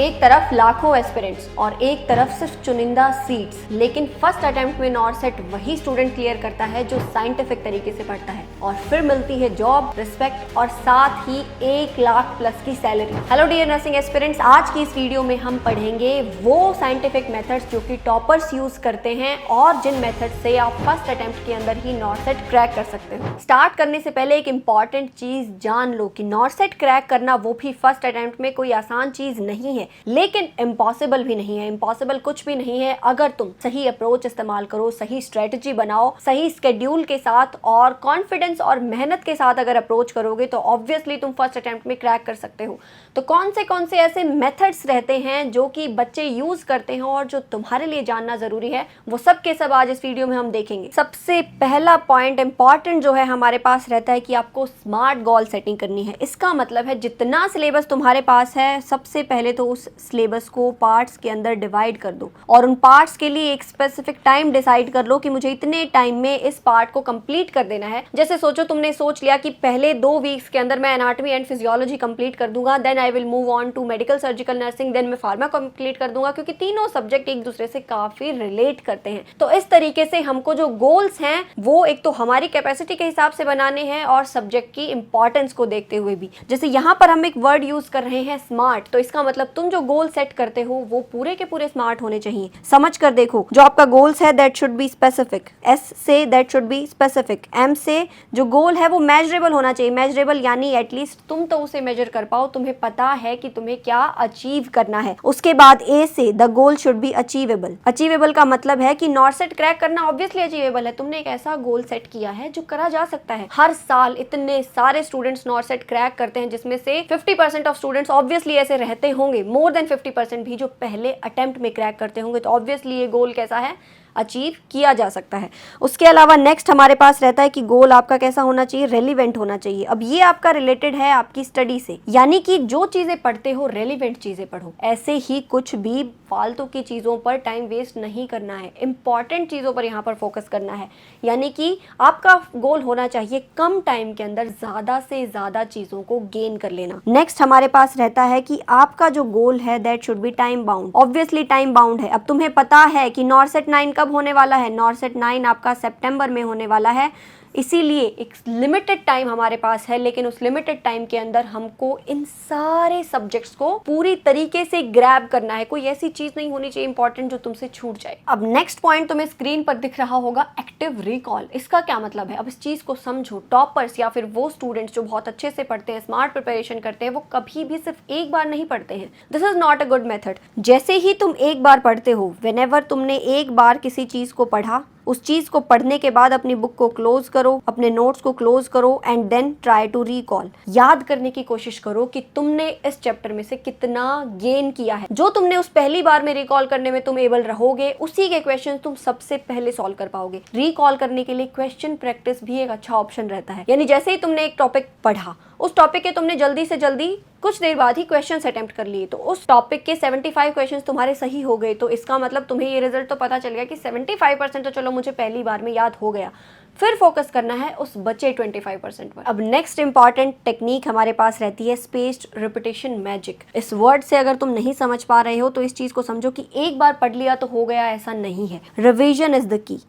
एक तरफ लाखों एस्पिरेंट्स और एक तरफ सिर्फ चुनिंदा सीट्स, लेकिन फर्स्ट अटेम्प्ट में नॉरसेट वही स्टूडेंट क्लियर करता है जो साइंटिफिक तरीके से पढ़ता है और फिर मिलती है जॉब, रिस्पेक्ट और साथ ही 1 लाख प्लस की salary. Hello dear nursing aspirants, आज की इस वीडियो में हम पढ़ेंगे वो साइंटिफिक मेथड्स जो कि टॉपर्स यूज करते हैं और जिन मेथड से आप फर्स्ट अटेम्प्ट के अंदर ही नॉरसेट क्रैक कर सकते हो। स्टार्ट करने से पहले एक इंपॉर्टेंट चीज जान लो कि नॉरसेट क्रैक करना वो भी फर्स्ट अटेम्प्ट में कोई आसान चीज नहीं है, लेकिन इम्पॉसिबल भी नहीं है। इम्पॉसिबल कुछ भी नहीं है अगर तुम सही अप्रोच इस्तेमाल करो, सही स्ट्रेटजी बनाओ, सही स्केड्यूल के साथ और कॉन्फिडेंस और मेहनत के साथ अगर अप्रोच करोगे तो ऑब्वियसली तुम फर्स्ट अटेम्प्ट में क्रैक कर सकते हो। तो कौन से ऐसे मेथड्स रहते हैं जो कि बच्चे यूज करते हैं और जो तुम्हारे लिए जानना जरूरी है, वो सब के सब आज इस वीडियो में हम देखेंगे। सबसे पहला पॉइंट इंपॉर्टेंट जो है हमारे पास रहता है कि आपको स्मार्ट गोल सेटिंग करनी है। इसका मतलब है जितना सिलेबस तुम्हारे पास है, सबसे पहले तो उस सिलेबस को पार्ट्स के अंदर डिवाइड कर दो और उन पार्ट्स के लिए एक स्पेसिफिक टाइम डिसाइड कर लो कि मुझे इतने टाइम में इस पार्ट को कंप्लीट कर देना है। जैसे सोचो तुमने सोच लिया कि पहले 2 वीक्स के अंदर मैं एनाटॉमी एंड फिजियोलॉजी कंप्लीट कर दूंगा, then I will move on to medical surgical nursing, then मैं फार्मा कंप्लीट कर दूंगा, क्योंकि तीनों सब्जेक्ट एक दूसरे से काफी रिलेट करते हैं। तो इस तरीके से हमको जो गोल्स हैं वो एक तो हमारी कैपेसिटी के हिसाब से बनाने हैं और सब्जेक्ट की इंपॉर्टेंस को देखते हुए भी। जैसे यहाँ पर हम एक वर्ड यूज कर रहे हैं स्मार्ट, तो इसका मतलब तुम जो गोल सेट करते हो वो पूरे के पूरे स्मार्ट होने चाहिए। समझ कर देखो, जो आपका गोल्स है that should be specific, S से that should be specific, M से जो गोल है वो मेजरेबल होना चाहिए। मेजरेबल यानी एटलीस्ट तुम तो उसे मेजर कर पाओ, तुम्हें पता है कि तुम्हें क्या अचीव करना है। उसके बाद ए से the goal should be achievable. Achievable का मतलब है कि नॉरसेट क्रैक करना ऑब्वियसली अचीवेबल है। तुमने एक ऐसा गोल सेट किया है जो करा जा सकता है। हर साल इतने सारे स्टूडेंट्स नॉरसेट क्रैक करते हैं, जिसमें से 50% ऑफ स्टूडेंट्स ऑब्वियसली ऐसे रहते होंगे, मोर देन 50% भी, जो पहले अटेम्प्ट में क्रैक करते होंगे। तो ऑब्वियसली ये गोल कैसा है, अचीव किया जा सकता है। उसके अलावा नेक्स्ट हमारे पास रहता है कि गोल आपका कैसा होना चाहिए, रेलिवेंट होना चाहिए। अब ये आपका रिलेटेड है आपकी स्टडी से, यानी कि जो चीजें पढ़ते हो रेलिवेंट चीजें पढ़ो। ऐसे ही कुछ भी फालतू की चीजों पर टाइम वेस्ट नहीं करना है, इंपॉर्टेंट चीजों पर यहाँ पर फोकस करना है। यानी कि आपका गोल होना चाहिए कम टाइम के अंदर ज्यादा से ज्यादा चीजों को गेन कर लेना। नेक्स्ट हमारे पास रहता है कि आपका जो गोल है that should B time bound. Obviously time bound है। अब तुम्हें पता है कि नॉरसेट 9 कब होने वाला है, नॉरसेट 9 आपका सितंबर में होने वाला है, इसीलिए एक लिमिटेड टाइम हमारे पास है, लेकिन उस लिमिटेड टाइम के अंदर हमको इन सारे सब्जेक्ट्स को पूरी तरीके से ग्रैब करना है। कोई ऐसी चीज नहीं होनी चाहिए इंपॉर्टेंट जो तुमसे छूट जाए। अब नेक्स्ट पॉइंट तुम्हें स्क्रीन पर दिख रहा होगा, एक्टिव रिकॉल। इसका क्या मतलब है, अब इस चीज को समझो। टॉपर्स या फिर वो स्टूडेंट्स जो बहुत अच्छे से पढ़ते हैं, स्मार्ट प्रिपरेशन करते हैं, वो कभी भी सिर्फ एक बार नहीं पढ़ते हैं। This is not a good method. जैसे ही तुम एक बार पढ़ते हो, व्हेनेवर तुमने एक बार किसी चीज को पढ़ा, उस चीज को पढ़ने के बाद अपनी बुक को क्लोज करो, अपने नोट्स को क्लोज करो and then try to recall. याद करने की कोशिश करो कि तुमने इस चैप्टर में से कितना गेन किया है। जो तुमने उस पहली बार में रिकॉल करने में तुम एबल रहोगे, उसी के क्वेश्चन तुम सबसे पहले सॉल्व कर पाओगे। रिकॉल करने के लिए क्वेश्चन प्रैक्टिस भी एक अच्छा ऑप्शन रहता है। यानी जैसे ही तुमने एक टॉपिक पढ़ा, उस टॉपिक के तुमने जल्दी से जल्दी कुछ देर बाद ही क्वेश्चंस अटेम्प्ट कर लिए, तो उस टॉपिक के 75 क्वेश्चंस तुम्हारे सही हो गए। तो इसका मतलब तुम्हें ये रिजल्ट तो पता चल गया कि 75% तो चलो मुझे पहली बार में याद हो गया। फिर फोकस करना है उस बचे 25% पर। अब नेक्स्ट इंपॉर्टेंट टेक्निक हमारे पास रहती है स्पेस्ड रिपीटेशन मैजिक। इस वर्ड से अगर तुम नहीं समझ पा रहे हो तो इस चीज को समझो कि एक बार पढ़ लिया तो हो गया, ऐसा नहीं है। Revision is the key.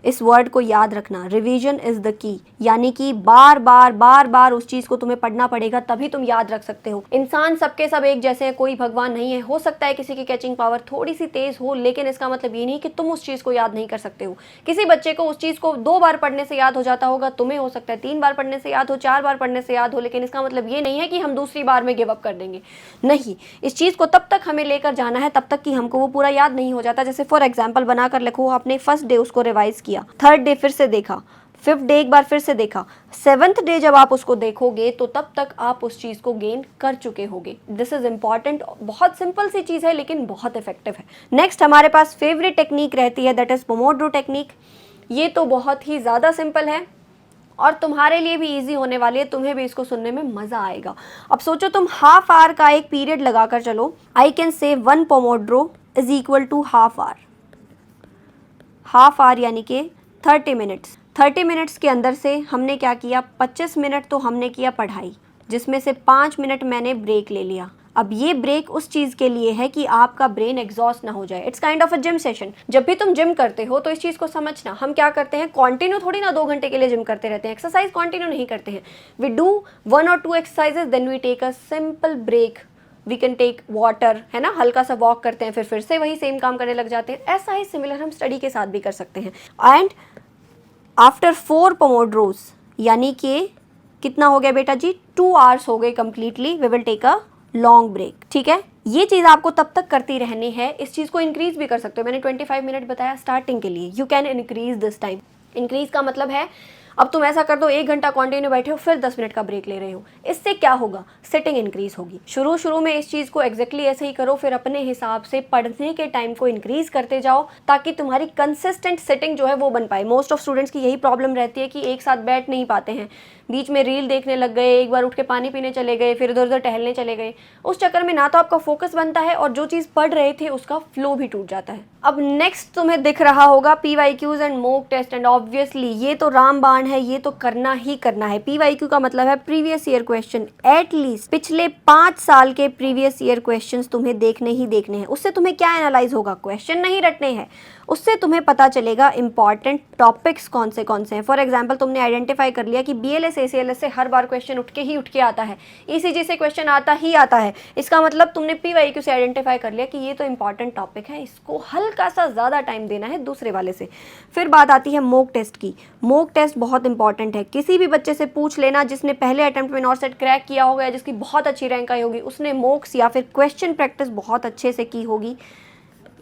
इस वर्ड को याद रखना, रिवीजन इज द की, यानी कि बार बार उस चीज को तुम्हें पढ़ना पड़ेगा, तभी तुम याद रख सकते हो। इंसान सबके सब एक जैसे हैं, कोई भगवान नहीं है। हो सकता है किसी की कैचिंग पावर थोड़ी सी तेज हो, लेकिन इसका मतलब ये नहीं कि तुम उस चीज को याद नहीं कर सकते हो। किसी बच्चे को उस चीज को 2 बार पढ़ने से याद हो जाता होगा, तुम्हें हो सकता है 3 बार पढ़ने से याद हो, 4 बार पढ़ने से याद हो, लेकिन इसका मतलब ये नहीं है कि हम दूसरी बार में गिव अप कर देंगे। नहीं, इस चीज को तब तक हमें लेकर जाना है तब तक कि हमको वो पूरा याद नहीं हो जाता। जैसे फॉर एग्जाम्पल बनाकर लिखो, आपने फर्स्ट डे उसको रिवाइज किया, थर्ड डे फिर से देखा, 5th डे एक बार फिर से देखा, 7th डे जब आप उसको देखोगे तो तब तक आप उस चीज को गेन कर चुके होगे। This is important. बहुत सिंपल सी चीज है लेकिन बहुत इफेक्टिव है। नेक्स्ट हमारे पास फेवरेट टेक्निक रहती है, दैट इज पोमोड्रो टेक्निक। ये तो बहुत ही ज्यादा सिंपल है और तुम्हारे लिए भी इजी होने वाली है, तुम्हें भी इसको सुनने में मजा आएगा। अब सोचो तुम हाफ आवर का एक पीरियड लगाकर चलो। आई can say 1 pomodoro is equal to half hour. Half hour यानी कि 30 मिनट्स। 30 मिनट्स के अंदर से हमने क्या किया, 25 मिनट तो हमने किया पढ़ाई, जिसमें से 5 मिनट मैंने ब्रेक ले लिया। अब ये ब्रेक उस चीज़ के लिए है कि आपका ब्रेन एग्जॉस्ट ना हो जाए। It's kind of a gym session. जब भी तुम जिम करते हो तो इस चीज़ को समझना, हम क्या करते हैं, कंटिन्यू थोड़ी ना 2 घंटे के लिए जिम करते रहते हैं, एक्सरसाइज कंटिन्यू नहीं करते हैं। We do 1 or 2 exercises, then we take a simple break, we can take water, है ना, हल्का सा वॉक करते हैं, फिर से वही सेम काम करने लग जाते हैं। ऐसा ही सिमिलर हम स्टडी के साथ भी कर सकते हैं। एंड आफ्टर 4 पोमोड्रोज, यानी कि कितना हो गया बेटा जी, 2 hours हो गए completely, we will take a long break. ठीक है, ये चीज़ आपको तब तक करती रहनी है। इस चीज़ को इंक्रीज भी कर सकते हो। मैंने 25 मिनट बताया स्टार्टिंग के लिए, you can increase this time. Increase का मतलब है अब तुम ऐसा कर दो, 1 घंटा कंटिन्यू बैठे हो, फिर 10 मिनट का ब्रेक ले रहे हो। इससे क्या होगा, सिटिंग इंक्रीज होगी। शुरू में इस चीज़ को एग्जैक्टली ऐसे ही करो, फिर अपने हिसाब से पढ़ने के टाइम को इंक्रीज करते जाओ, ताकि तुम्हारी कंसिस्टेंट सिटिंग जो है वो बन पाए। मोस्ट ऑफ स्टूडेंट्स की यही प्रॉब्लम रहती है कि एक साथ बैठ नहीं पाते हैं, बीच में रील देखने लग गए, एक बार उठ के पानी पीने चले गए, फिर इधर उधर टहलने चले गए। उस चक्कर में ना तो आपका फोकस बनता है और जो चीज़ पढ़ रहे थे उसका फ्लो भी टूट जाता है। अब नेक्स्ट तुम्हें दिख रहा होगा PYQs and mock test, and obviously ये तो रामबाण है, ये तो करना ही करना है। PYQ का मतलब है प्रीवियस ईयर क्वेश्चन, एटलीस्ट पिछले 5 साल के प्रीवियस ईयर क्वेश्चंस तुम्हें देखने ही देखने हैं। उससे तुम्हें क्या एनालाइज होगा, क्वेश्चन नहीं रटने हैं, उससे तुम्हें पता चलेगा इंपॉर्टेंट टॉपिक्स कौन से हैं। फॉर एग्जांपल तुमने आइडेंटिफाई कर लिया कि BLS ACLS से हर बार क्वेश्चन उठ के आता है, ECG से क्वेश्चन आता है। इसका मतलब तुमने PYQ से आइडेंटिफाई कर लिया कि ये तो इंपॉर्टेंट टॉपिक है, इसको हल्का सा ज़्यादा टाइम देना है दूसरे वाले से। फिर बात आती है मॉक टेस्ट की। मॉक टेस्ट बहुत इंपॉर्टेंट है। किसी भी बच्चे से पूछ लेना जिसने पहले अटेम्प्ट में नॉर्सेट क्रैक किया होगा या जिसकी बहुत अच्छी रैंक आई होगी, उसने मॉक्स या फिर क्वेश्चन प्रैक्टिस बहुत अच्छे से की होगी,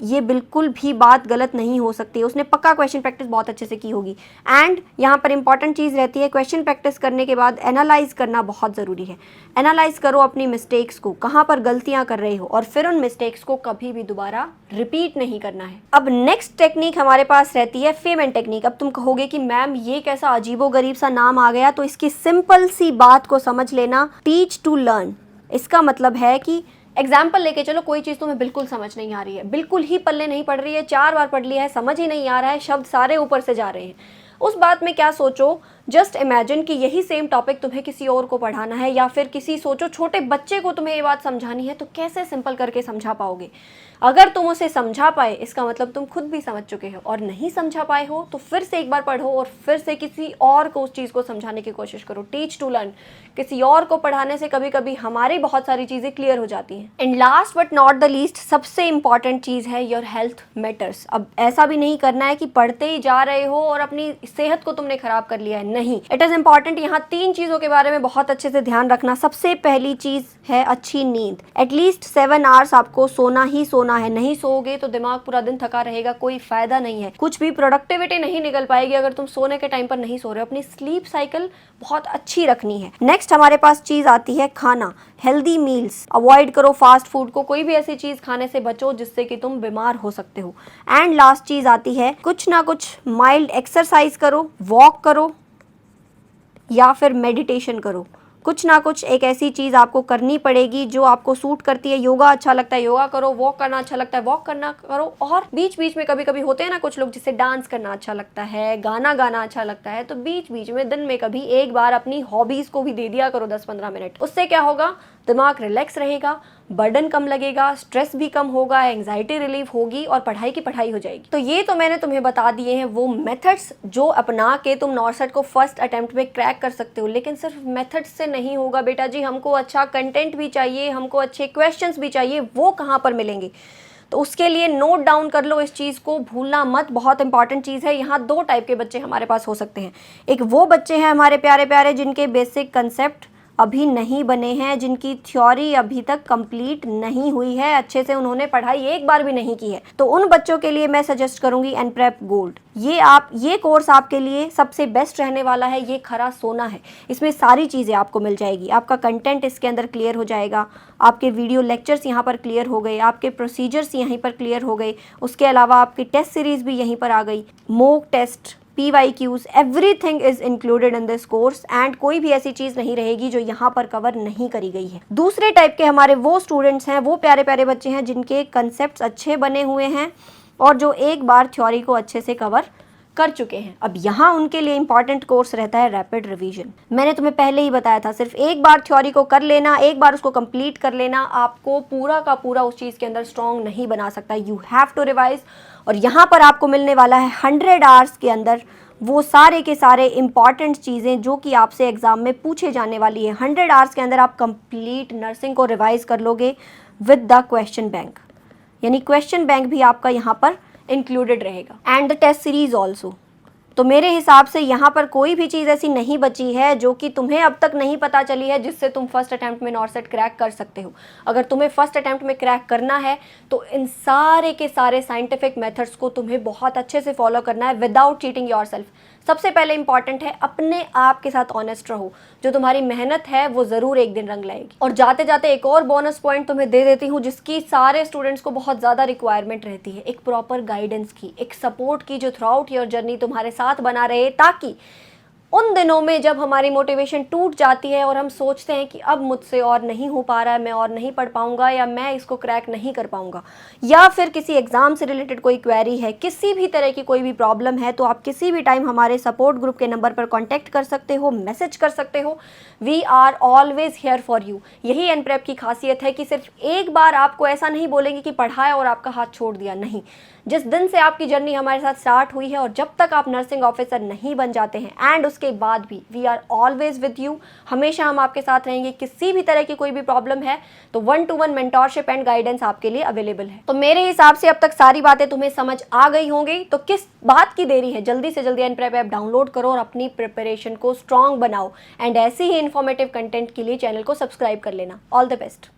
ये बिल्कुल भी बात गलत नहीं हो सकती है, उसने पक्का क्वेश्चन प्रैक्टिस बहुत अच्छे से की होगी। एंड यहाँ पर इंपॉर्टेंट चीज़ रहती है, क्वेश्चन प्रैक्टिस करने के बाद एनालाइज करना बहुत ज़रूरी है। एनालाइज करो अपनी मिस्टेक्स को, कहाँ पर गलतियाँ कर रहे हो, और फिर उन मिस्टेक्स को कभी भी दोबारा रिपीट नहीं करना है। अब नेक्स्ट टेक्निक हमारे पास रहती है फेमेंट टेक्निक। अब तुम कहोगे कि मैम ये कैसा अजीबोगरीब सा नाम आ गया, तो इसकी सिंपल सी बात को समझ लेना, टीच टू लर्न। इसका मतलब है कि एग्जाम्पल लेके चलो, कोई चीज़ तुम्हें बिल्कुल समझ नहीं आ रही है, बिल्कुल ही पल्ले नहीं पड़ रही है, 4 बार पढ़ लिया है, समझ ही नहीं आ रहा है, शब्द सारे ऊपर से जा रहे हैं। उस बात में क्या सोचो, जस्ट इमेजिन कि यही सेम टॉपिक तुम्हें किसी और को पढ़ाना है, या फिर किसी सोचो छोटे बच्चे को तुम्हें ये बात समझानी है, तो कैसे सिंपल करके समझा पाओगे। अगर तुम उसे समझा पाए इसका मतलब तुम खुद भी समझ चुके हो, और नहीं समझा पाए हो तो फिर से एक बार पढ़ो और फिर से किसी और को उस चीज़ को समझाने की कोशिश करो। Teach to learn. किसी और को पढ़ाने से कभी कभी हमारी बहुत सारी चीज़ें क्लियर हो जाती हैं। And last but not the least, सबसे इंपॉर्टेंट चीज़ है योर हेल्थ मैटर्स। अब ऐसा भी नहीं करना है कि पढ़ते ही जा रहे हो और अपनी सेहत को तुमने खराब कर लिया है, नहीं। It is important. यहाँ 3 चीज़ों के बारे में बहुत अच्छे से ध्यान रखना। सबसे पहली चीज़ है अच्छी नींद। एटलीस्ट 7 hours आपको सोना ही सोना है। नहीं सोओगे तो दिमाग पूरा दिन थका रहेगा, कोई फायदा नहीं है, कुछ भी प्रोडक्टिविटी नहीं निकल पाएगी अगर तुम सोने के टाइम पर नहीं सो रहे हो। अपनी स्लीप साइकिल बहुत अच्छी रखनी है। नेक्स्ट हमारे पास चीज आती है खाना। हेल्दी मील्स अवॉइड करो, फास्ट फूड को, कोई भी ऐसी चीज खाने से बचो जिससे कि तुम बीमार हो सकते हो। एंड लास्ट चीज आती है कुछ ना कुछ माइल्ड एक्सरसाइज करो, वॉक करो या फिर मेडिटेशन करो। कुछ ना कुछ एक ऐसी चीज़ आपको करनी पड़ेगी जो आपको सूट करती है। योगा अच्छा लगता है, योगा करो। वॉक करना अच्छा लगता है, वॉक करना करो। और बीच बीच में कभी कभी होते हैं ना कुछ लोग जिसे डांस करना अच्छा लगता है, गाना गाना अच्छा लगता है, तो बीच बीच में दिन में कभी एक बार अपनी हॉबीज़ को भी दे दिया करो 10-15 मिनट। उससे क्या होगा, दिमाग रिलैक्स रहेगा, बर्डन कम लगेगा, स्ट्रेस भी कम होगा, एंग्जाइटी रिलीफ होगी और पढ़ाई की पढ़ाई हो जाएगी। तो ये तो मैंने तुम्हें बता दिए हैं वो मेथड्स जो अपना के तुम नॉर्सेट को फर्स्ट अटेम्प्ट में क्रैक कर सकते हो। लेकिन सिर्फ मेथड्स से नहीं होगा बेटा जी, हमको अच्छा कंटेंट भी चाहिए, हमको अच्छे क्वेश्चंस भी चाहिए। वो कहाँ पर मिलेंगे? तो उसके लिए नोट डाउन कर लो, इस चीज़ को भूलना मत, बहुत इंपॉर्टेंट चीज़ है। यहाँ 2 टाइप के बच्चे हमारे पास हो सकते हैं। एक वो बच्चे हैं हमारे प्यारे प्यारे जिनके बेसिक कंसेप्ट अभी नहीं बने हैं, जिनकी थ्योरी अभी तक कंप्लीट नहीं हुई है, अच्छे से उन्होंने पढ़ाई एक बार भी नहीं की है। तो उन बच्चों के लिए मैं सजेस्ट करूंगी एनप्रेप गोल्ड। ये कोर्स आपके लिए सबसे बेस्ट रहने वाला है। ये खरा सोना है, इसमें सारी चीज़ें आपको मिल जाएगी। आपका कंटेंट इसके अंदर क्लियर हो जाएगा, आपके वीडियो लेक्चर्स यहाँ पर क्लियर हो गए, आपके प्रोसीजर्स यहीं पर क्लियर हो गए, उसके अलावा आपकी टेस्ट सीरीज भी यहीं पर आ गई, mock test, PYQs, everything is included in this course. And कोई भी ऐसी चीज़ नहीं रहेगी जो यहाँ पर कवर नहीं करी गई है। दूसरे टाइप के हमारे वो स्टूडेंट्स हैं, वो प्यारे प्यारे बच्चे हैं जिनके कंसेप्ट्स अच्छे बने हुए हैं और जो एक बार थ्योरी को अच्छे से कवर कर चुके हैं। अब यहाँ उनके लिए इंपॉर्टेंट कोर्स रहता है रैपिड रिवीजन। मैंने तुम्हें पहले ही बताया था, सिर्फ एक बार थ्योरी को कर लेना, एक बार उसको कंप्लीट कर लेना आपको पूरा का पूरा उस चीज़ के अंदर स्ट्रॉन्ग नहीं बना सकता। You have to revise. और यहाँ पर आपको मिलने वाला है 100 आवर्स के अंदर वो सारे के सारे इंपॉर्टेंट चीज़ें जो कि आपसे एग्जाम में पूछे जाने वाली है। 100 आवर्स के अंदर आप कंप्लीट नर्सिंग को रिवाइज कर लोगे विद द क्वेश्चन बैंक, यानी क्वेश्चन बैंक भी आपका यहाँ पर इंक्लूडेड रहेगा and the test series also. तो मेरे हिसाब से यहाँ पर कोई भी चीज़ ऐसी नहीं बची है जो कि तुम्हें अब तक नहीं पता चली है जिससे तुम फर्स्ट अटैम्प्ट में नॉर्सेट क्रैक कर सकते हो। अगर तुम्हें फर्स्ट अटैम्प्ट में क्रैक करना है तो इन सारे के सारे साइंटिफिक मेथड्स को तुम्हें बहुत अच्छे से फॉलो करना है विदाउट चीटिंग योरसेल्फ। सबसे पहले इंपॉर्टेंट है अपने आप के साथ ऑनेस्ट रहो। जो तुम्हारी मेहनत है वो ज़रूर एक दिन रंग लाएगी। और जाते जाते एक और बोनस पॉइंट तुम्हें दे देती हूँ जिसकी सारे स्टूडेंट्स को बहुत ज़्यादा रिक्वायरमेंट रहती है, एक प्रॉपर गाइडेंस की, एक सपोर्ट की जो थ्रू आउट योर जर्नी तुम्हारे साथ बना रहे, ताकि उन दिनों में जब हमारी मोटिवेशन टूट जाती है और हम सोचते हैं कि अब मुझसे और नहीं हो पा रहा है, मैं और नहीं पढ़ पाऊंगा या मैं इसको क्रैक नहीं कर पाऊंगा, या फिर किसी एग्जाम से रिलेटेड कोई क्वेरी है, किसी भी तरह की कोई भी प्रॉब्लम है, तो आप किसी भी टाइम हमारे सपोर्ट ग्रुप के नंबर पर कॉन्टैक्ट कर सकते हो, मैसेज कर सकते हो। We are always here for you. यही एनप्रेप की खासियत है कि सिर्फ एक बार आपको ऐसा नहीं बोलेंगे कि पढ़ाया और आपका हाथ छोड़ दिया, नहीं। जिस दिन से आपकी जर्नी हमारे साथ स्टार्ट हुई है और जब तक आप नर्सिंग ऑफिसर नहीं बन जाते हैं एंड उसके बाद भी, we are always with you. हमेशा हम आपके साथ रहेंगे। किसी भी तरह की कोई भी प्रॉब्लम है तो 1-to-1 मेंटोरशिप एंड गाइडेंस आपके लिए अवेलेबल है। तो मेरे हिसाब से अब तक सारी बातें तुम्हें समझ आ गई होंगी, तो किस बात की देरी है, जल्दी से जल्दी एनप्रेप ऐप डाउनलोड करो और अपनी प्रिपरेशन को स्ट्रॉन्ग बनाओ। एंड ऐसे ही इन्फॉर्मेटिव कंटेंट के लिए चैनल को सब्सक्राइब कर लेना। All the best.